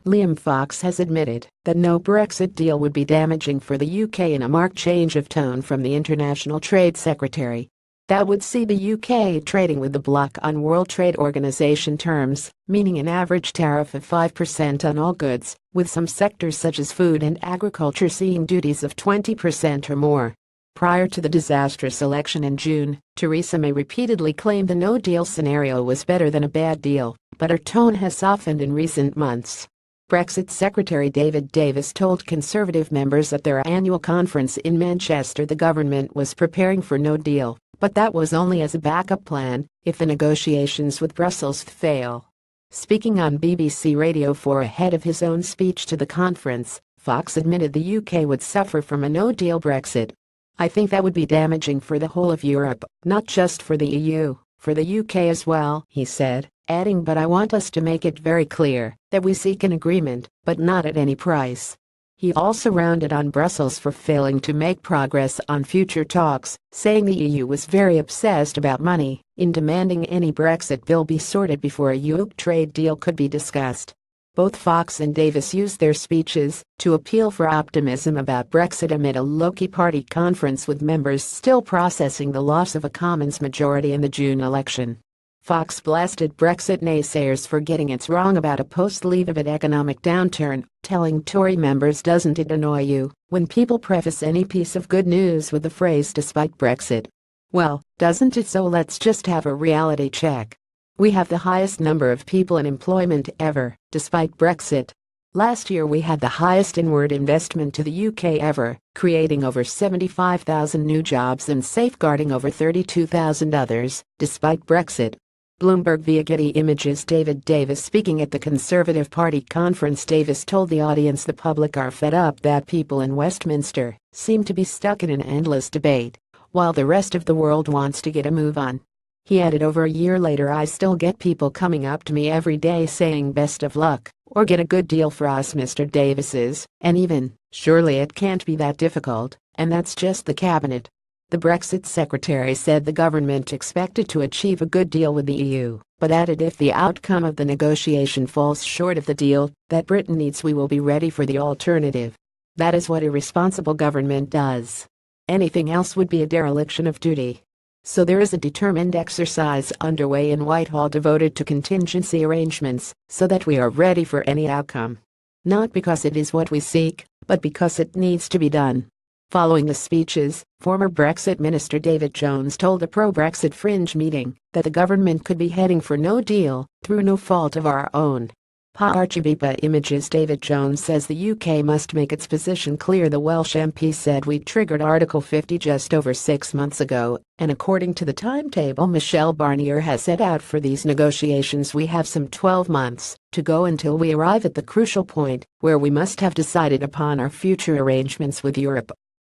Liam Fox has admitted that no Brexit deal would be damaging for the UK in a marked change of tone from the International Trade Secretary. That would see the UK trading with the bloc on World Trade Organization terms, meaning an average tariff of 5% on all goods, with some sectors such as food and agriculture seeing duties of 20% or more. Prior to the disastrous election in June, Theresa May repeatedly claimed the no-deal scenario was better than a bad deal, but her tone has softened in recent months. Brexit Secretary David Davis told Conservative members at their annual conference in Manchester the government was preparing for no deal, but that was only as a backup plan if the negotiations with Brussels fail. Speaking on BBC Radio 4 ahead of his own speech to the conference, Fox admitted the UK would suffer from a no-deal Brexit. "I think that would be damaging for the whole of Europe, not just for the EU, for the UK as well," he said, adding, "But I want us to make it very clear that we seek an agreement, but not at any price." He also rounded on Brussels for failing to make progress on future talks, saying the EU was very obsessed about money in demanding any Brexit bill be sorted before a UK trade deal could be discussed. Both Fox and Davis used their speeches to appeal for optimism about Brexit amid a low-key party conference with members still processing the loss of a Commons majority in the June election. Fox blasted Brexit naysayers for getting it wrong about a post-Leave It economic downturn, telling Tory members, "Doesn't it annoy you when people preface any piece of good news with the phrase 'despite Brexit'? Well, doesn't it? So let's just have a reality check. We have the highest number of people in employment ever, despite Brexit. Last year we had the highest inward investment to the UK ever, creating over 75,000 new jobs and safeguarding over 32,000 others, despite Brexit." Bloomberg via Getty Images. David Davis speaking at the Conservative Party conference. Davis told the audience the public are fed up that people in Westminster seem to be stuck in an endless debate, while the rest of the world wants to get a move on. He added, "Over a year later I still get people coming up to me every day saying best of luck, or get a good deal for us, Mr. Davis's, and even, surely it can't be that difficult, and that's just the cabinet." The Brexit secretary said the government expected to achieve a good deal with the EU, but added if the outcome of the negotiation falls short of the deal that Britain needs, we will be ready for the alternative. That is what a responsible government does. Anything else would be a dereliction of duty. So there is a determined exercise underway in Whitehall devoted to contingency arrangements so that we are ready for any outcome. Not because it is what we seek, but because it needs to be done. Following the speeches, former Brexit Minister David Jones told a pro-Brexit fringe meeting that the government could be heading for no deal through no fault of our own. Archibipa Images. David Jones says the UK must make its position clear. The Welsh MP said we triggered Article 50 just over 6 months ago, and according to the timetable Michel Barnier has set out for these negotiations, we have some 12 months to go until we arrive at the crucial point where we must have decided upon our future arrangements with Europe.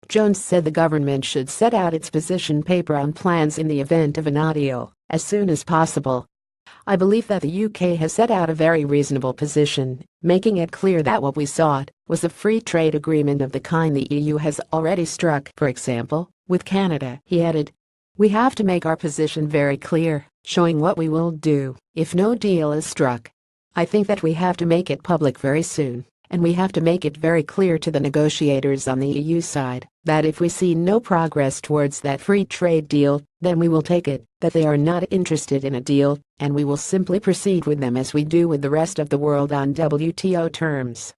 Jones said the government should set out its position paper on plans in the event of a no deal as soon as possible. "I believe that the UK has set out a very reasonable position, making it clear that what we sought was a free trade agreement of the kind the EU has already struck, for example, with Canada," he added. "We have to make our position very clear, showing what we will do if no deal is struck. I think that we have to make it public very soon, and we have to make it very clear to the negotiators on the EU side that if we see no progress towards that free trade deal, then we will take it that they are not interested in a deal, and we will simply proceed with them as we do with the rest of the world on WTO terms."